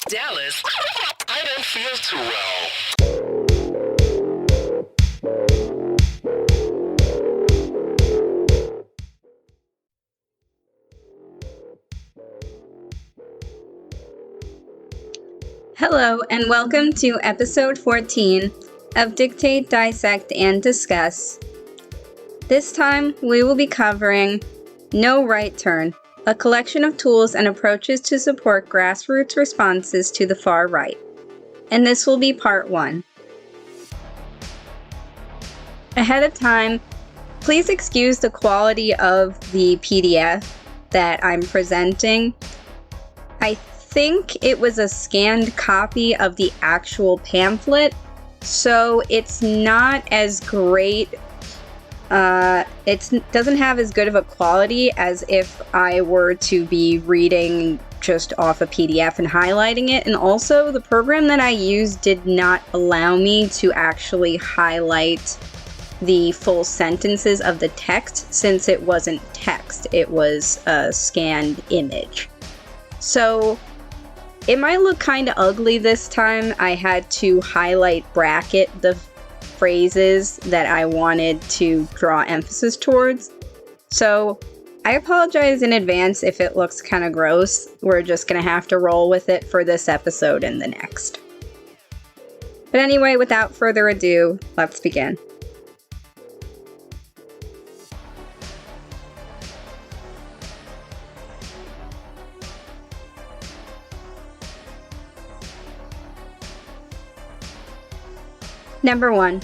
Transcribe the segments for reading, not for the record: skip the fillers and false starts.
Dallas, I don't feel too well. Hello, and welcome to episode 14 of Dictate, Dissect, and Discuss. This time, we will be covering No Right Turn, a collection of tools and approaches to support grassroots responses to the far right. And this will be part 1. Ahead of time, please excuse the quality of the PDF that I'm presenting. I think it was a scanned copy of the actual pamphlet, so it's not as great. It doesn't have as good of a quality as if I were to be reading just off a PDF and highlighting it. And also, the program that I used did not allow me to actually highlight the full sentences of the text, since it wasn't text, it was a scanned image. So it might look kind of ugly this time. I had to bracket the phrases that I wanted to draw emphasis towards. So I apologize in advance if it looks kind of gross. We're just going to have to roll with it for this episode and the next. But anyway, without further ado, let's begin. Number 1.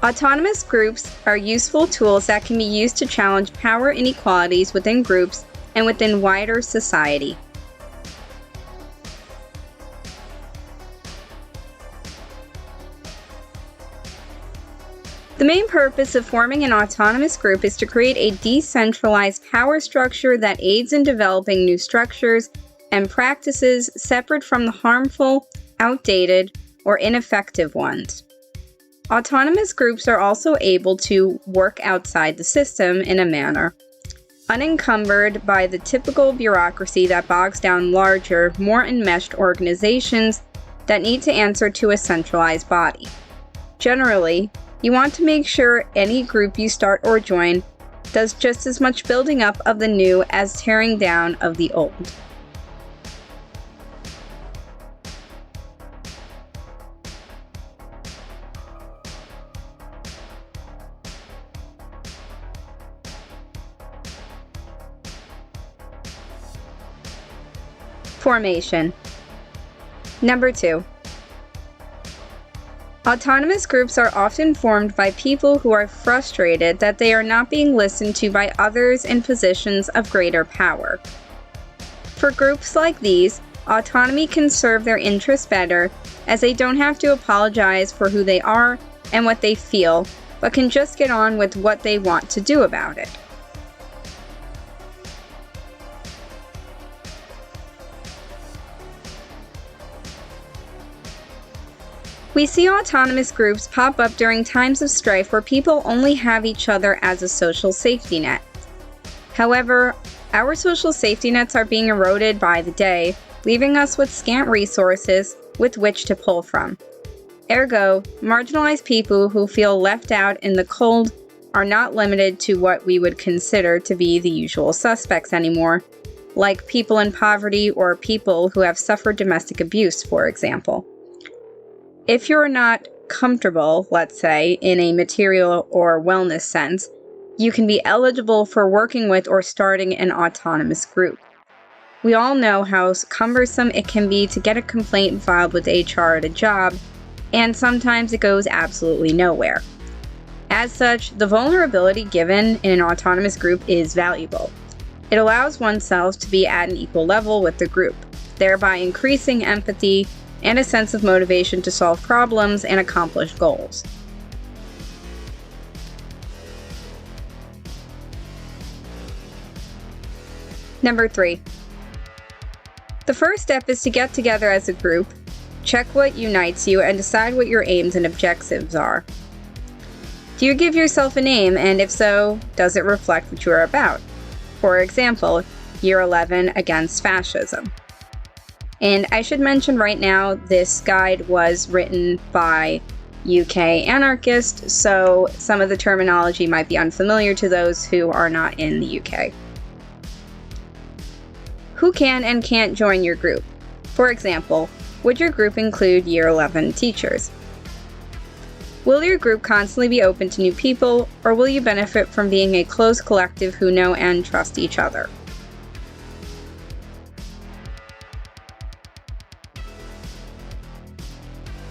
Autonomous groups are useful tools that can be used to challenge power inequalities within groups and within wider society. The main purpose of forming an autonomous group is to create a decentralized power structure that aids in developing new structures and practices separate from the harmful, outdated, or ineffective ones. Autonomous groups are also able to work outside the system in a manner unencumbered by the typical bureaucracy that bogs down larger, more enmeshed organizations that need to answer to a centralized body. Generally, you want to make sure any group you start or join does just as much building up of the new as tearing down of the old. Formation. Number 2. Autonomous groups are often formed by people who are frustrated that they are not being listened to by others in positions of greater power. For groups like these, autonomy can serve their interests better, as they don't have to apologize for who they are and what they feel, but can just get on with what they want to do about it. We see autonomous groups pop up during times of strife where people only have each other as a social safety net. However, our social safety nets are being eroded by the day, leaving us with scant resources with which to pull from. Ergo, marginalized people who feel left out in the cold are not limited to what we would consider to be the usual suspects anymore, like people in poverty or people who have suffered domestic abuse, for example. If you're not comfortable, let's say, in a material or wellness sense, you can be eligible for working with or starting an autonomous group. We all know how cumbersome it can be to get a complaint filed with HR at a job, and sometimes it goes absolutely nowhere. As such, the vulnerability given in an autonomous group is valuable. It allows oneself to be at an equal level with the group, thereby increasing empathy and a sense of motivation to solve problems and accomplish goals. Number 3. The first step is to get together as a group, check what unites you, and decide what your aims and objectives are. Do you give yourself a name, and if so, does it reflect what you are about? For example, Year 11 Against Fascism. And I should mention right now, this guide was written by UK anarchists, so some of the terminology might be unfamiliar to those who are not in the UK. Who can and can't join your group? For example, would your group include Year 11 teachers? Will your group constantly be open to new people, or will you benefit from being a close collective who know and trust each other?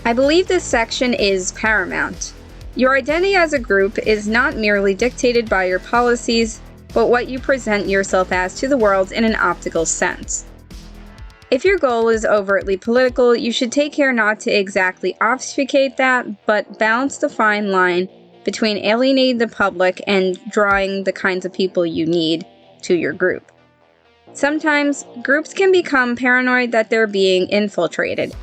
I believe this section is paramount. Your identity as a group is not merely dictated by your policies, but what you present yourself as to the world in an optical sense. If your goal is overtly political, you should take care not to exactly obfuscate that, but balance the fine line between alienating the public and drawing the kinds of people you need to your group. Sometimes, groups can become paranoid that they're being infiltrated,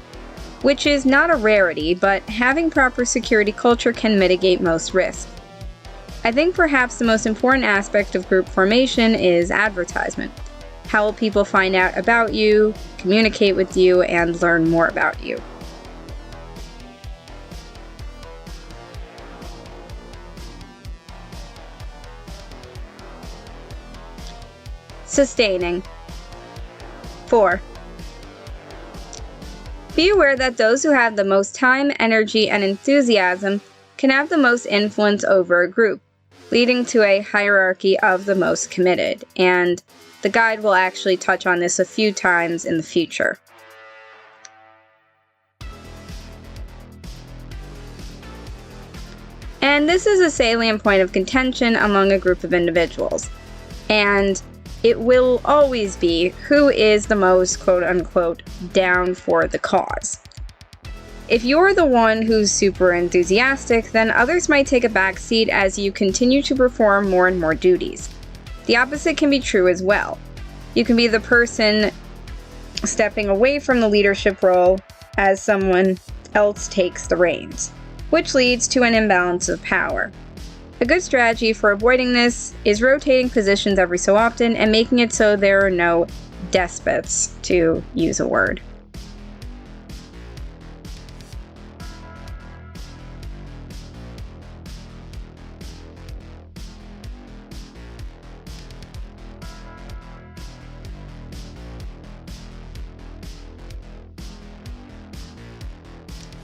which is not a rarity, but having proper security culture can mitigate most risk. I think perhaps the most important aspect of group formation is advertisement. How will people find out about you, communicate with you, and learn more about you? Sustaining. 4. Be aware that those who have the most time, energy, and enthusiasm can have the most influence over a group, leading to a hierarchy of the most committed, and the guide will actually touch on this a few times in the future. And this is a salient point of contention among a group of individuals, and it will always be who is the most quote-unquote down for the cause. If you're the one who's super enthusiastic, then others might take a back seat as you continue to perform more and more duties. The opposite can be true as well. You can be the person stepping away from the leadership role as someone else takes the reins, which leads to an imbalance of power. A good strategy for avoiding this is rotating positions every so often and making it so there are no despots, to use a word.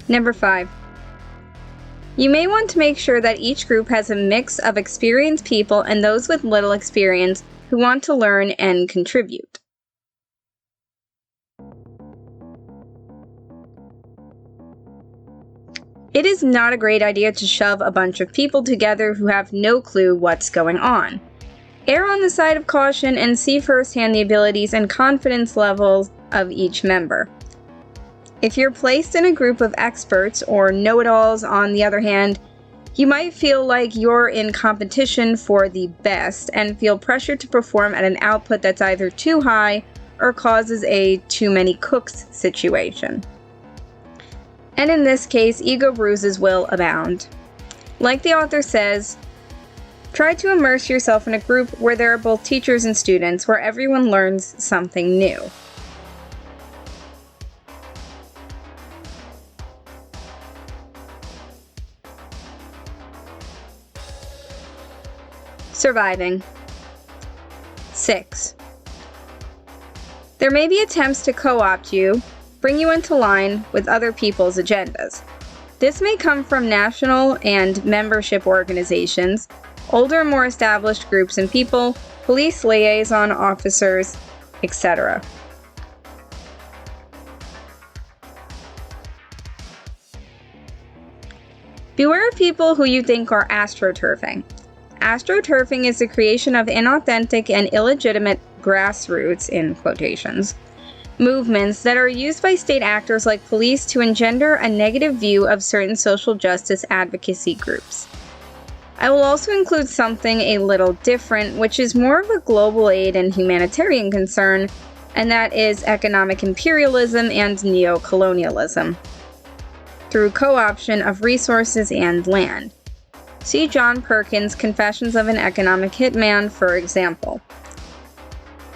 Number 5. You may want to make sure that each group has a mix of experienced people and those with little experience who want to learn and contribute. It is not a great idea to shove a bunch of people together who have no clue what's going on. Err on the side of caution and see firsthand the abilities and confidence levels of each member. If you're placed in a group of experts or know-it-alls, on the other hand, you might feel like you're in competition for the best and feel pressured to perform at an output that's either too high or causes a too many cooks situation. And in this case, ego bruises will abound. Like the author says, try to immerse yourself in a group where there are both teachers and students, where everyone learns something new. Surviving. 6. There may be attempts to co-opt you, bring you into line with other people's agendas. This may come from national and membership organizations, older and more established groups and people, police liaison officers, etc. Beware of people who you think are astroturfing. Astroturfing is the creation of inauthentic and illegitimate grassroots, in quotations, movements that are used by state actors like police to engender a negative view of certain social justice advocacy groups. I will also include something a little different, which is more of a global aid and humanitarian concern, and that is economic imperialism and neocolonialism through co-option of resources and land. See John Perkins' Confessions of an Economic Hitman, for example.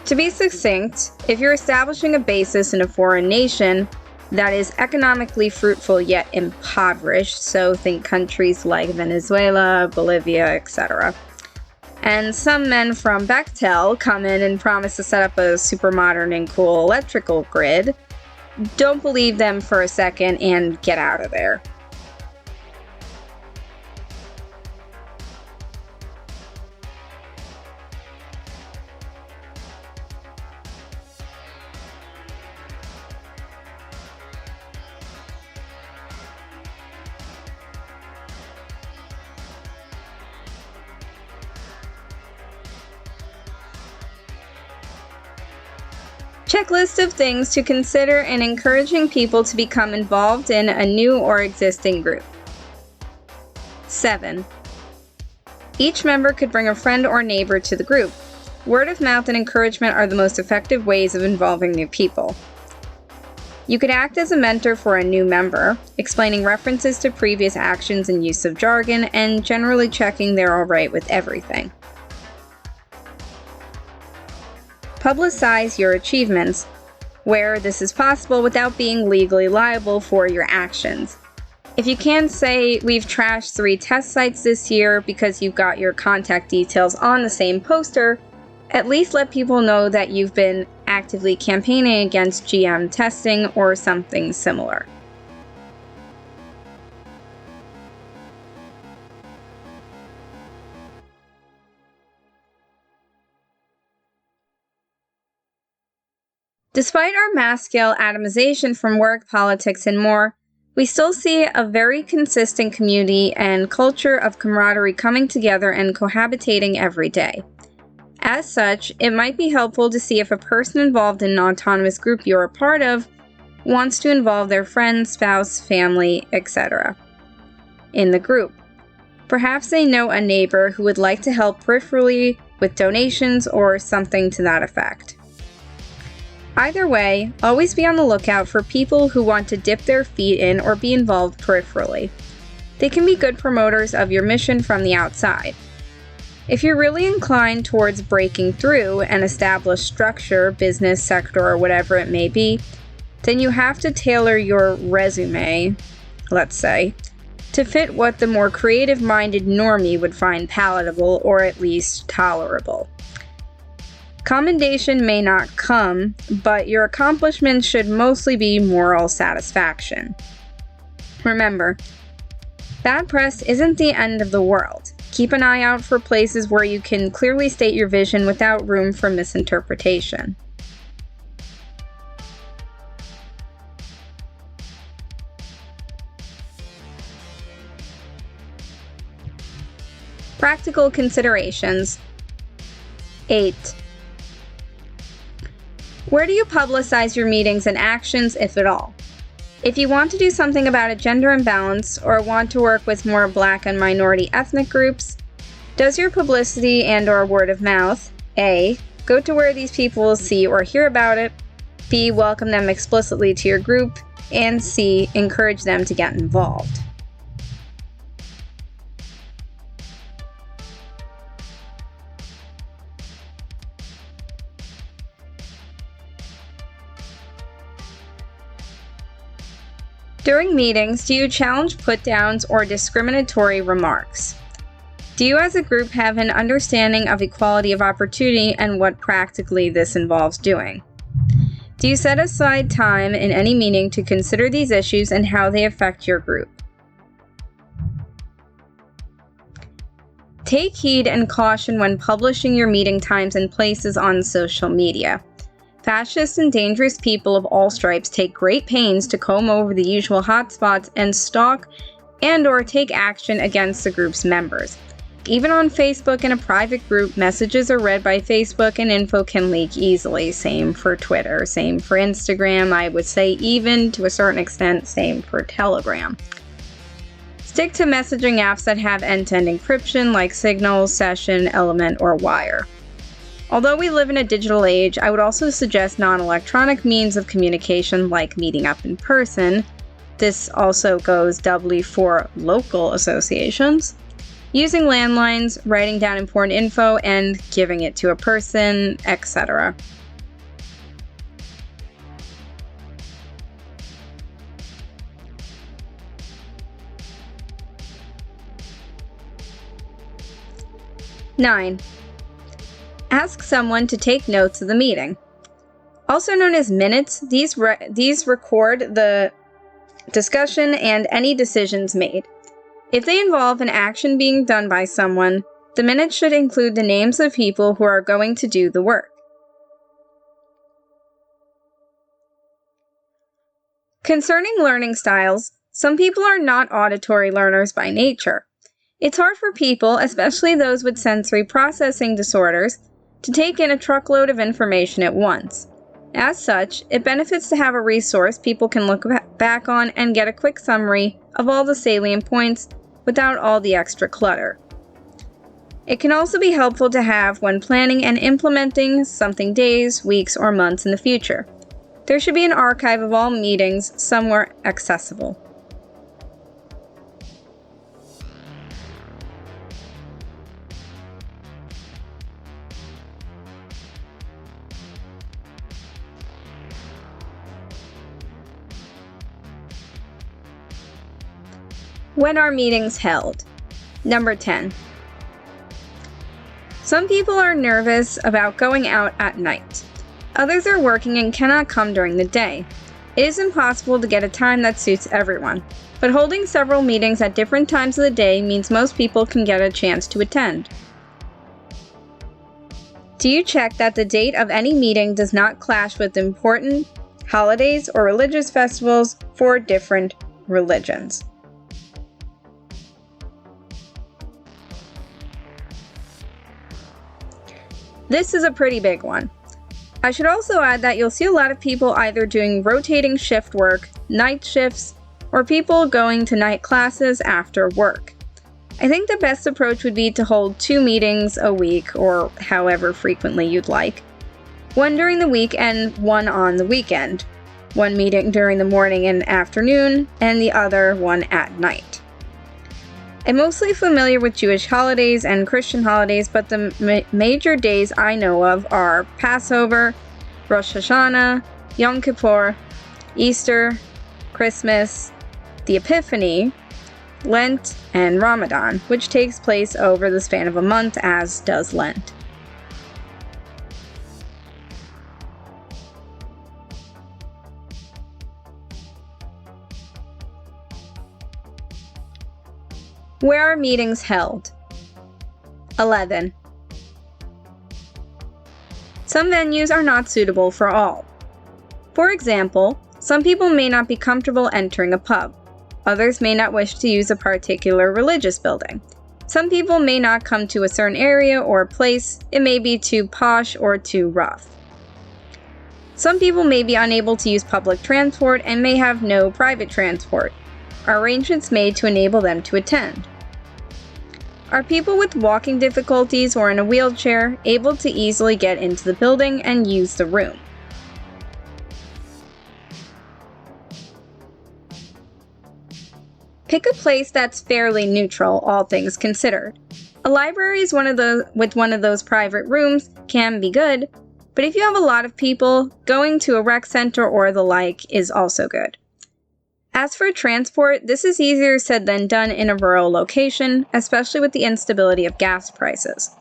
To be succinct, if you're establishing a basis in a foreign nation that is economically fruitful yet impoverished, so think countries like Venezuela, Bolivia, etc., and some men from Bechtel come in and promise to set up a super modern and cool electrical grid, don't believe them for a second and get out of there. Checklist of things to consider in encouraging people to become involved in a new or existing group. 7. Each member could bring a friend or neighbor to the group. Word of mouth and encouragement are the most effective ways of involving new people. You could act as a mentor for a new member, explaining references to previous actions and use of jargon, and generally checking they're alright with everything. Publicize your achievements, where this is possible without being legally liable for your actions. If you can't say, we've trashed 3 test sites this year because you've got your contact details on the same poster, at least let people know that you've been actively campaigning against GM testing or something similar. Despite our mass-scale atomization from work, politics, and more, we still see a very consistent community and culture of camaraderie coming together and cohabitating every day. As such, it might be helpful to see if a person involved in an autonomous group you're a part of wants to involve their friend, spouse, family, etc. in the group. Perhaps they know a neighbor who would like to help peripherally with donations or something to that effect. Either way, always be on the lookout for people who want to dip their feet in or be involved peripherally. They can be good promoters of your mission from the outside. If you're really inclined towards breaking through an established structure, business, sector, or whatever it may be, then you have to tailor your resume, let's say, to fit what the more creative-minded normie would find palatable or at least tolerable. Commendation may not come, but your accomplishments should mostly be moral satisfaction. Remember, bad press isn't the end of the world. Keep an eye out for places where you can clearly state your vision without room for misinterpretation. Practical considerations. 8. Where do you publicize your meetings and actions, if at all? If you want to do something about a gender imbalance or want to work with more Black and minority ethnic groups, does your publicity and/or word of mouth A. go to where these people will see or hear about it, B. welcome them explicitly to your group, and C. encourage them to get involved? During meetings, do you challenge put-downs or discriminatory remarks? Do you as a group have an understanding of equality of opportunity and what practically this involves doing? Do you set aside time in any meeting to consider these issues and how they affect your group? Take heed and caution when publishing your meeting times and places on social media. Fascist and dangerous people of all stripes take great pains to comb over the usual hotspots and stalk and/or take action against the group's members. Even on Facebook in a private group, messages are read by Facebook and info can leak easily. Same for Twitter, same for Instagram, I would say even to a certain extent, same for Telegram. Stick to messaging apps that have end-to-end encryption like Signal, Session, Element, or Wire. Although we live in a digital age, I would also suggest non-electronic means of communication like meeting up in person. This also goes doubly for local associations. Using landlines, writing down important info, and giving it to a person, etc. 9. Ask someone to take notes of the meeting. Also known as minutes, these record the discussion and any decisions made. If they involve an action being done by someone, the minutes should include the names of people who are going to do the work. Concerning learning styles, some people are not auditory learners by nature. It's hard for people, especially those with sensory processing disorders, to take in a truckload of information at once. As such, it benefits to have a resource people can look back on and get a quick summary of all the salient points without all the extra clutter. It can also be helpful to have when planning and implementing something days, weeks, or months in the future. There should be an archive of all meetings somewhere accessible. When are meetings held? Number 10. Some people are nervous about going out at night. Others are working and cannot come during the day. It is impossible to get a time that suits everyone, but holding several meetings at different times of the day means most people can get a chance to attend. Do you check that the date of any meeting does not clash with important holidays or religious festivals for different religions? This is a pretty big one. I should also add that you'll see a lot of people either doing rotating shift work, night shifts, or people going to night classes after work. I think the best approach would be to hold 2 meetings a week, or however frequently you'd like. One during the week and one on the weekend. One meeting during the morning and afternoon, and the other one at night. I'm mostly familiar with Jewish holidays and Christian holidays, but the major days I know of are Passover, Rosh Hashanah, Yom Kippur, Easter, Christmas, the Epiphany, Lent, and Ramadan, which takes place over the span of a month, as does Lent. Where are meetings held? 11. Some venues are not suitable for all. For example, some people may not be comfortable entering a pub. Others may not wish to use a particular religious building. Some people may not come to a certain area or place. It may be too posh or too rough. Some people may be unable to use public transport and may have no private transport. Are arrangements made to enable them to attend? Are people with walking difficulties or in a wheelchair able to easily get into the building and use the room? Pick a place that's fairly neutral, all things considered. A library is with one of those private rooms can be good, but if you have a lot of people, going to a rec center or the like is also good. As for transport, this is easier said than done in a rural location, especially with the instability of gas prices.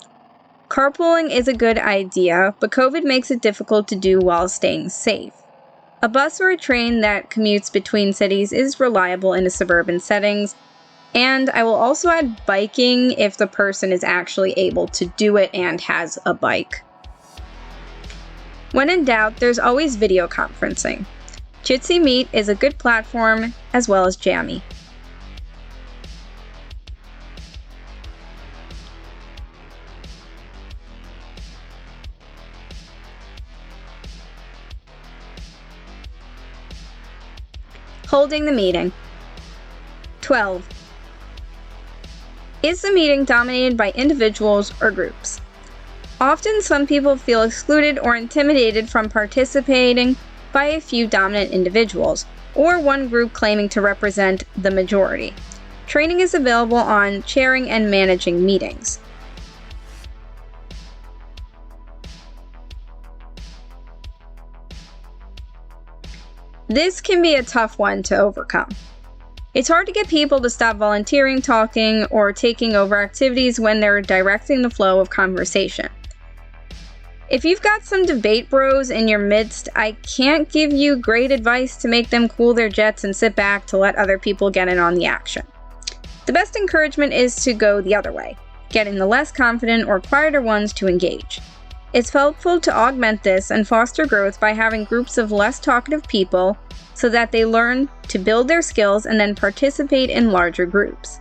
Carpooling is a good idea, but COVID makes it difficult to do while staying safe. A bus or a train that commutes between cities is reliable in a suburban settings, and I will also add biking if the person is actually able to do it and has a bike. When in doubt, there's always video conferencing. Jitsi Meet is a good platform, as well as Jammy. Holding the meeting. 12. Is the meeting dominated by individuals or groups? Often some people feel excluded or intimidated from participating by a few dominant individuals, or one group claiming to represent the majority. Training is available on chairing and managing meetings. This can be a tough one to overcome. It's hard to get people to stop volunteering, talking, or taking over activities when they're directing the flow of conversation. If you've got some debate bros in your midst, I can't give you great advice to make them cool their jets and sit back to let other people get in on the action. The best encouragement is to go the other way, getting the less confident or quieter ones to engage. It's helpful to augment this and foster growth by having groups of less talkative people so that they learn to build their skills and then participate in larger groups.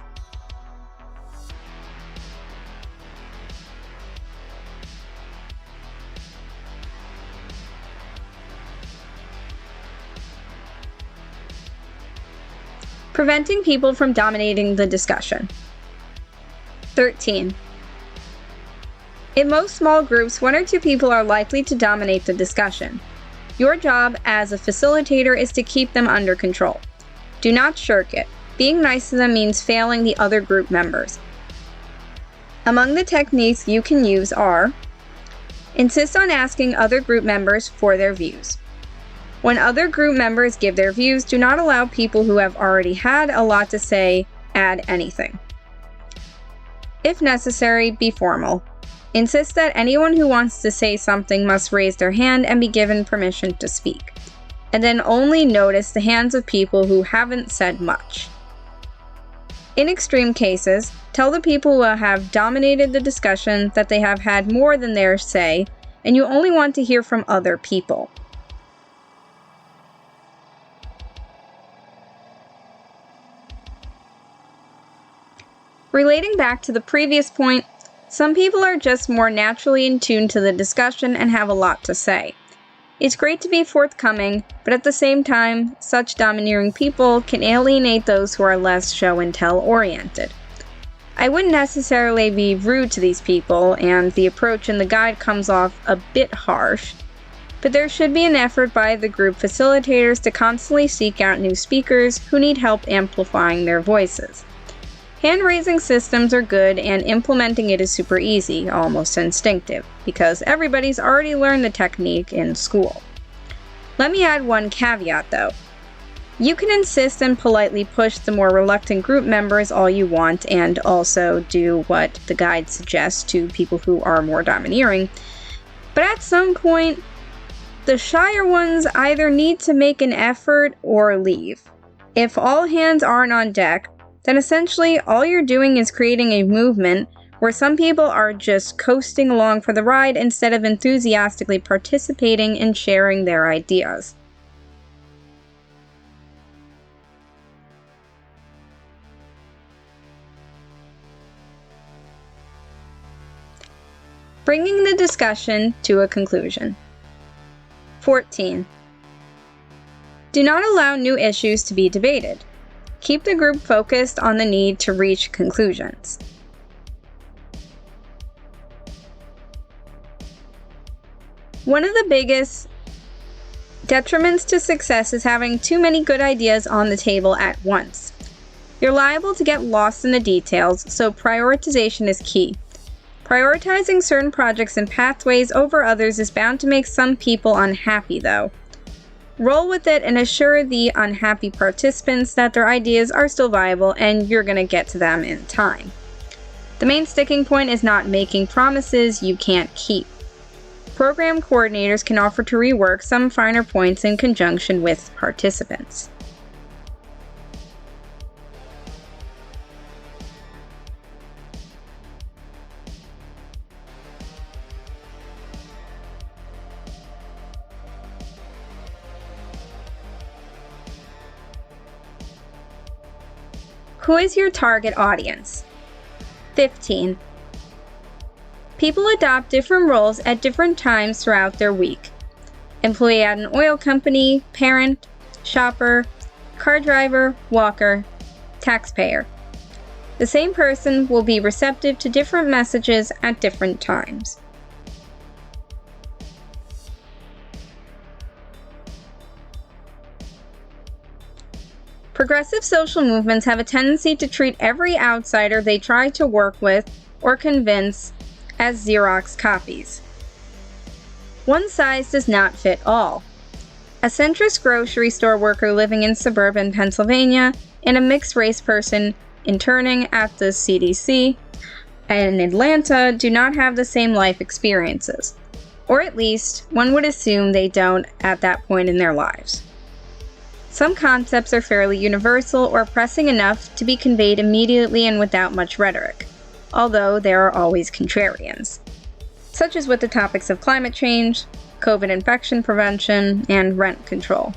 Preventing people from dominating the discussion. 13. In most small groups, 1 or 2 people are likely to dominate the discussion. Your job as a facilitator is to keep them under control. Do not shirk it. Being nice to them means failing the other group members. Among the techniques you can use are: insist on asking other group members for their views. When other group members give their views, do not allow people who have already had a lot to say add anything. If necessary, be formal. Insist that anyone who wants to say something must raise their hand and be given permission to speak. And then only notice the hands of people who haven't said much. In extreme cases, tell the people who have dominated the discussion that they have had more than their say, and you only want to hear from other people. Relating back to the previous point, some people are just more naturally in tune to the discussion and have a lot to say. It's great to be forthcoming, but at the same time, such domineering people can alienate those who are less show-and-tell oriented. I wouldn't necessarily be rude to these people, and the approach in the guide comes off a bit harsh, but there should be an effort by the group facilitators to constantly seek out new speakers who need help amplifying their voices. Hand-raising systems are good, and implementing it is super easy, almost instinctive, because everybody's already learned the technique in school. Let me add one caveat though. You can insist and politely push the more reluctant group members all you want, and also do what the guide suggests to people who are more domineering, but at some point, the shyer ones either need to make an effort or leave. If all hands aren't on deck, then essentially all you're doing is creating a movement where some people are just coasting along for the ride instead of enthusiastically participating and sharing their ideas. Bringing the discussion to a conclusion. 14. Do not allow new issues to be debated. Keep the group focused on the need to reach conclusions. One of the biggest detriments to success is having too many good ideas on the table at once. You're liable to get lost in the details, so prioritization is key. Prioritizing certain projects and pathways over others is bound to make some people unhappy, though. Roll with it and assure the unhappy participants that their ideas are still viable and you're going to get to them in time. The main sticking point is not making promises you can't keep. Program coordinators can offer to rework some finer points in conjunction with participants. Who is your target audience? 15. People adopt different roles at different times throughout their week. Employee at an oil company, parent, shopper, car driver, walker, taxpayer. The same person will be receptive to different messages at different times. Progressive social movements have a tendency to treat every outsider they try to work with or convince as Xerox copies. One size does not fit all. a centrist grocery store worker living in suburban Pennsylvania, and a mixed-race person interning at the CDC in Atlanta do not have the same life experiences. Or at least, one would assume they don't at that point in their lives. Some concepts are fairly universal or pressing enough to be conveyed immediately and without much rhetoric, although there are always contrarians, such as with the topics of climate change, COVID infection prevention, and rent control.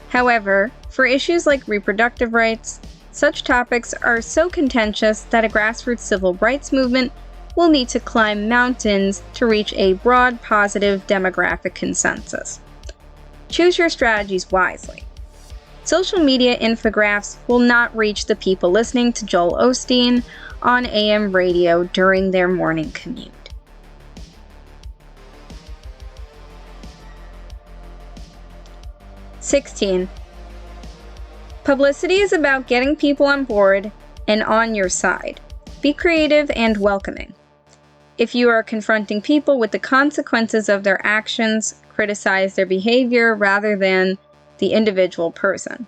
However, for issues like reproductive rights, such topics are so contentious that a grassroots civil rights movement will need to climb mountains to reach a broad, positive demographic consensus. Choose your strategies wisely. Social media infographics will not reach the people listening to Joel Osteen on AM radio during their morning commute. (16) Publicity is about getting people on board and on your side. Be creative and welcoming. If you are confronting people with the consequences of their actions, criticize their behavior rather than the individual person.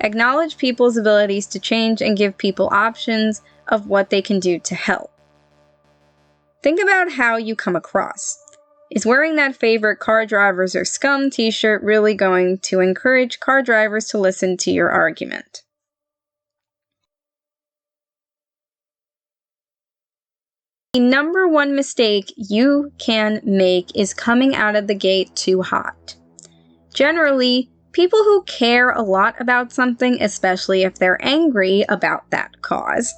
Acknowledge people's abilities to change and give people options of what they can do to help. Think about how you come across. Is wearing that favorite car drivers are scum t-shirt really going to encourage car drivers to listen to your argument? The number one mistake you can make is coming out of the gate too hot. Generally, people who care a lot about something, especially if they're angry about that cause,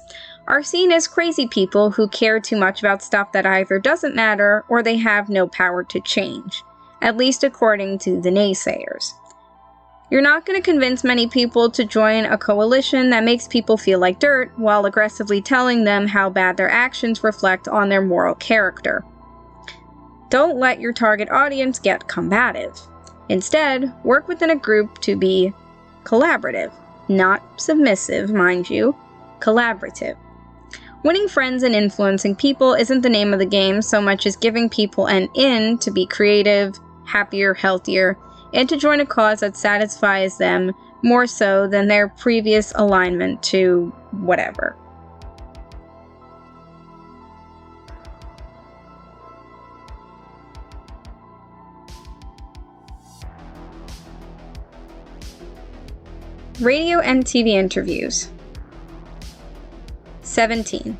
are seen as crazy people who care too much about stuff that either doesn't matter or they have no power to change, at least according to the naysayers. You're not going to convince many people to join a coalition that makes people feel like dirt while aggressively telling them how bad their actions reflect on their moral character. Don't let your target audience get combative. Instead, work within a group to be collaborative, not submissive, mind you, collaborative. Winning friends and influencing people isn't the name of the game so much as giving people an in to be creative, happier, healthier, and to join a cause that satisfies them more so than their previous alignment to whatever. Radio and TV interviews. 17.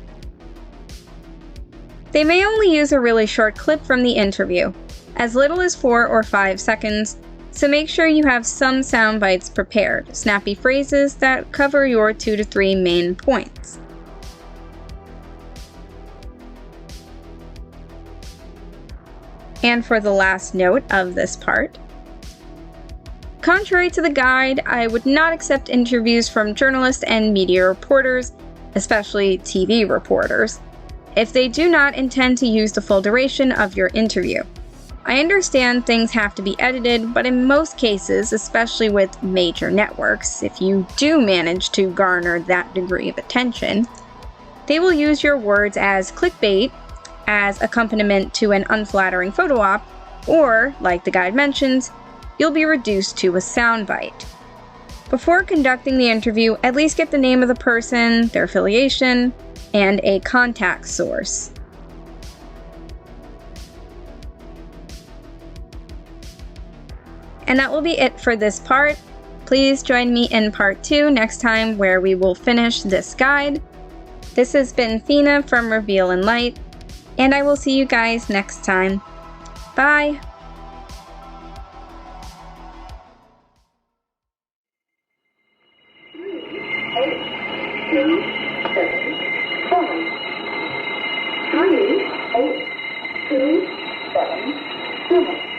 They may only use a really short clip from the interview, as little as 4 or 5 seconds, so make sure you have some sound bites prepared, snappy phrases that cover your 2 to 3 main points. And for the last note of this part, contrary to the guide, I would not accept interviews from journalists and media reporters, especially TV reporters, if they do not intend to use the full duration of your interview. I understand things have to be edited, but in most cases, especially with major networks, if you do manage to garner that degree of attention, they will use your words as clickbait, as accompaniment to an unflattering photo op, or, like the guide mentions, you'll be reduced to a soundbite. Before conducting the interview, at least get the name of the person, their affiliation, and a contact source. And that will be it for this part. Please join me in part 2 next time where we will finish this guide. This has been Fina from Reveal and Light, and I will see you guys next time. Bye! Two, 7, 4. 3, 8, 2, 7, 7.